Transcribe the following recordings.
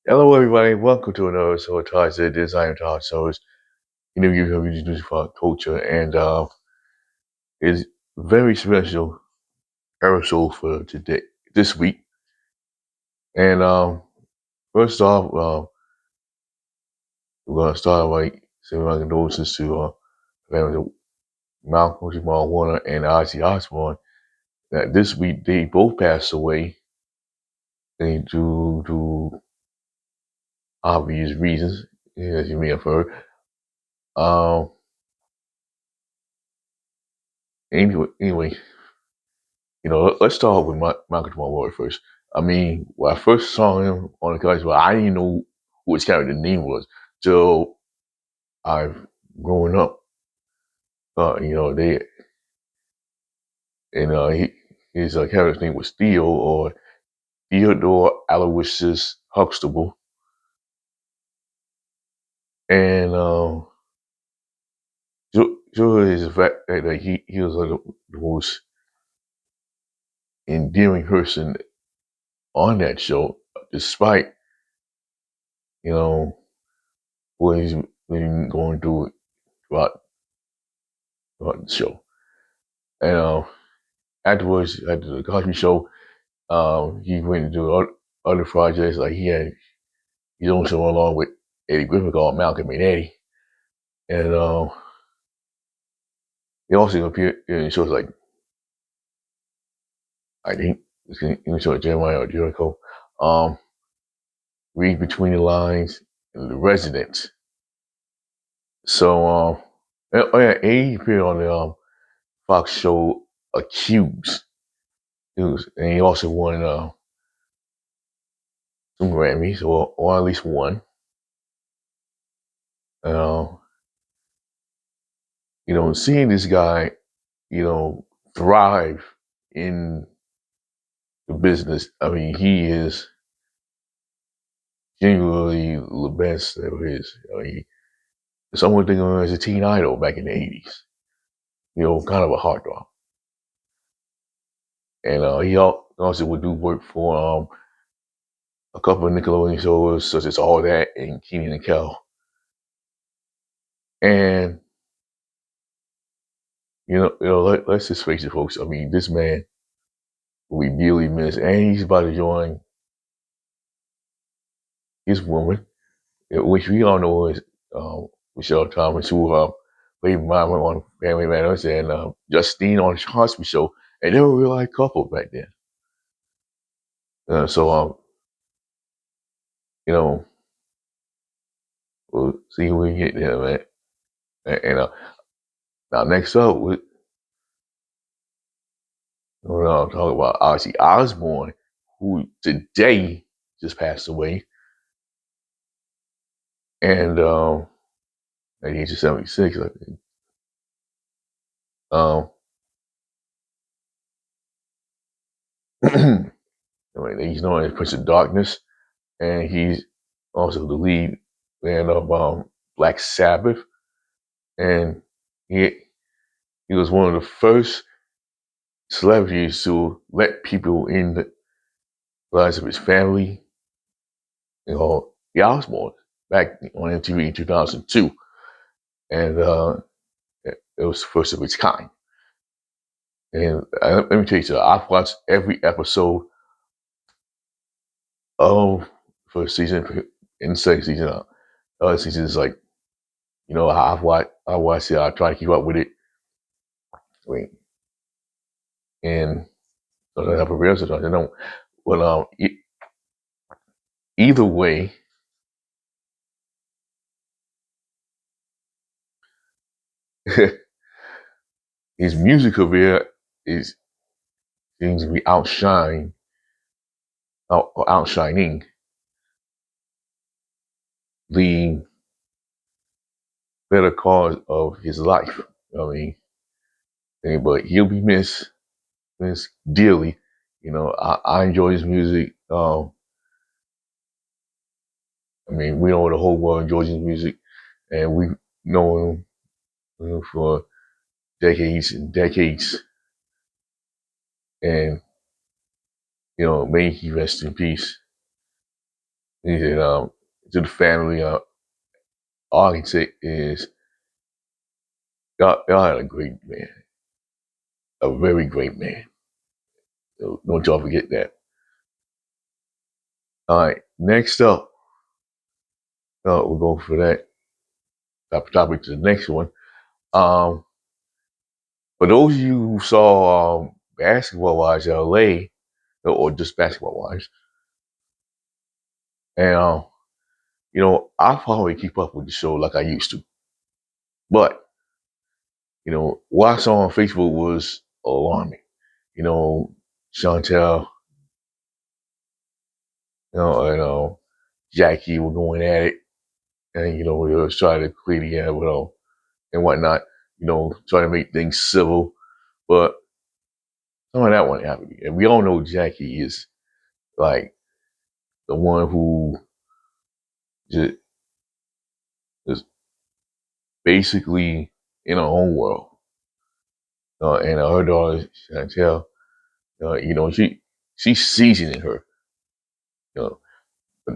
Hello, everybody. Welcome to another episode of Todd Said This. I am Todd. So it's you have music for our culture, and it's a very special episode for today, this week. And first off, we're gonna start by saying my condolences to families of Malcolm Jamal Warner and Ozzy Osbourne. That this week they both passed away, and due to obvious reasons, as you may have heard. Um, anyway, let's start with Malcolm Jamal Warner first. I mean, when I first saw him on the college, well, I didn't know who his character name was till I've grown up. They and his character's name was Theo or Theodore Aloysius Huxtable, and is the fact that he was the most endearing person on that show, despite you know what he's been going through throughout, throughout the show. And afterwards, at the Cosby Show, he went to do other projects. Like he had his own show along with Eddie Griffin called Malcolm and Eddie. And he also appeared in shows like, I think, in the show Jeremiah or Jericho, um, Read Between the Lines, and The Resident. So, and he appeared on the Fox show Accused. And he also won some Grammys, or at least one. Uh, Seeing this guy, thrive in the business. I mean, he is genuinely the best there is. I mean, someone think of him as a teen idol back in the '80s. Kind of a heartthrob. And he also would do work for a couple of Nickelodeon shows such as All That and Kenan and Kel. And let's just face it, folks. I mean, this man we dearly miss, and he's about to join his woman, which we all know is Michelle Thomas, who played Mama on Family Matters, and Justine on the Cosby Show, and they were a real life couple back then. So you know, we'll see who we get there, man. And now next up, we're gonna talk about Ozzy Osbourne, who today just passed away, and at the age of 76, I think. Um, I mean, he's known as Prince of Darkness, and he's also the lead band of Black Sabbath, and he he was one of the first celebrities to let people in the lives of his family, the Osbournes, back on MTV in 2002, and it was the first of its kind. And let me tell you, so I've watched every episode of first season in the second season. Other seasons, like I watched it. I try to keep up with it. Wait, and sometimes I prepared, sometimes I don't. But either way, his music career is seems to be outshining the better cause of his life. I mean, but he'll be missed dearly. I enjoy his music. I mean, we know the whole world enjoys his music, and we know him, for decades and decades. And may he rest in peace. He said, to the family, all I can say is y'all had a great man, a very great man. So don't y'all forget that. All right, next up, we'll go for that topic to the next one. Um, for those of you who saw Basketball Wives LA, or just Basketball Wives, and I probably keep up with the show like I used to, but what I saw on Facebook was alarming. Chantel, and Jackie were going at it, and we were trying to clear the air with them and whatnot. Trying to make things civil, but some of that wasn't happening. And we all know Jackie is like the one who just is basically in her own world. And her daughter Chantel, she's seasoning her. But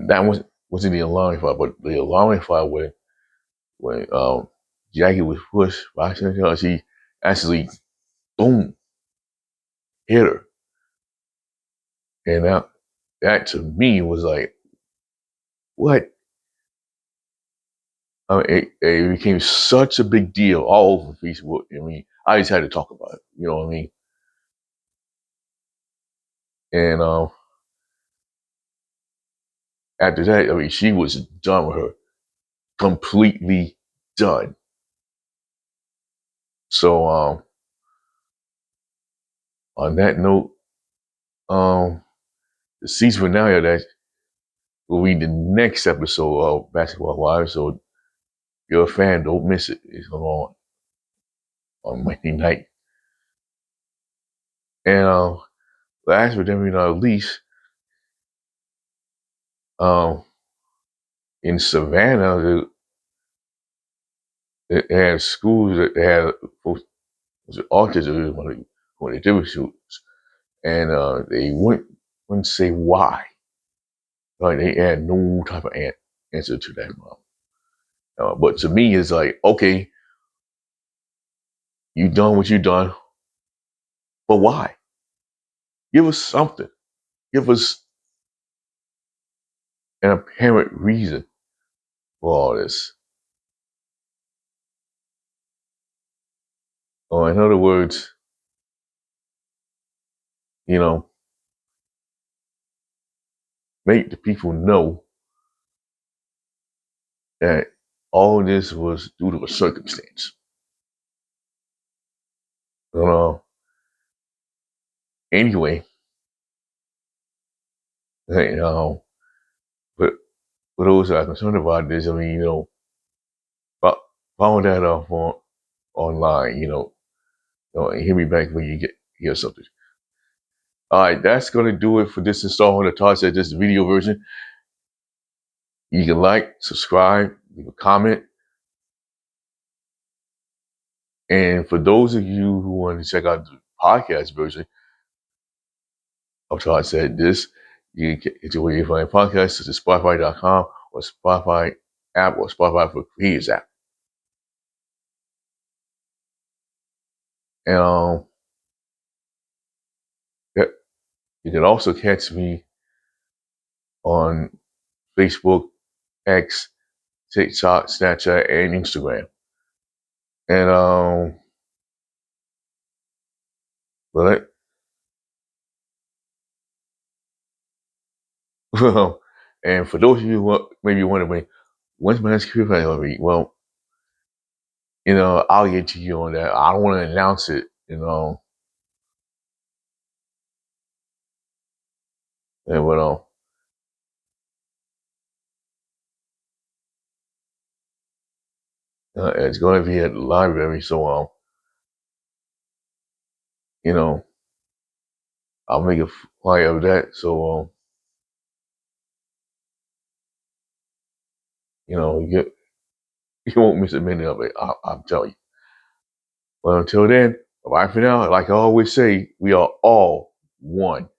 that wasn't the alarming part. But the alarming part when Jackie was pushed by Chantel, she actually boom hit her, and that to me was like, what? I mean, it became such a big deal all over Facebook. I mean, I just had to talk about it. You know what I mean? And after that, I mean, she was done with her, completely done. So on that note, um, the season finale of that will be the next episode of Basketball Wives. So if you're a fan, don't miss it. It's on Monday night. And last but definitely not least, um, in Savannah, they had schools that had autism when they did shoots, and they wouldn't say why. Like they had no type of answer to that. But to me, it's like, okay, you done what you done, but why? Give us something. Give us an apparent reason for all this. Or in other words, you know, make the people know that all this was due to a circumstance. You anyway, you know, but for those that are concerned about this, I mean, found that off online, and hit me back when you hear something. All right, that's going to do it for this installment of Todd Said This video version. You can like, subscribe, leave a comment. And for those of you who want to check out the podcast version of Todd Said This, you can get to where you find podcasts such as Spotify.com or Spotify app or Spotify for Creators app. And yeah, you can also catch me on Facebook, X, TikTok, Snapchat, and Instagram. And but well, and for those of you who maybe wondering, when's my next career plan gonna be? Well, I'll get to you on that. I don't want to announce it, and but it's gonna be at the library, so you know, I'll make a flyer of that. So you you won't miss a minute of it. I'll tell you. Well, until then, bye for now. Like I always say, we are all one.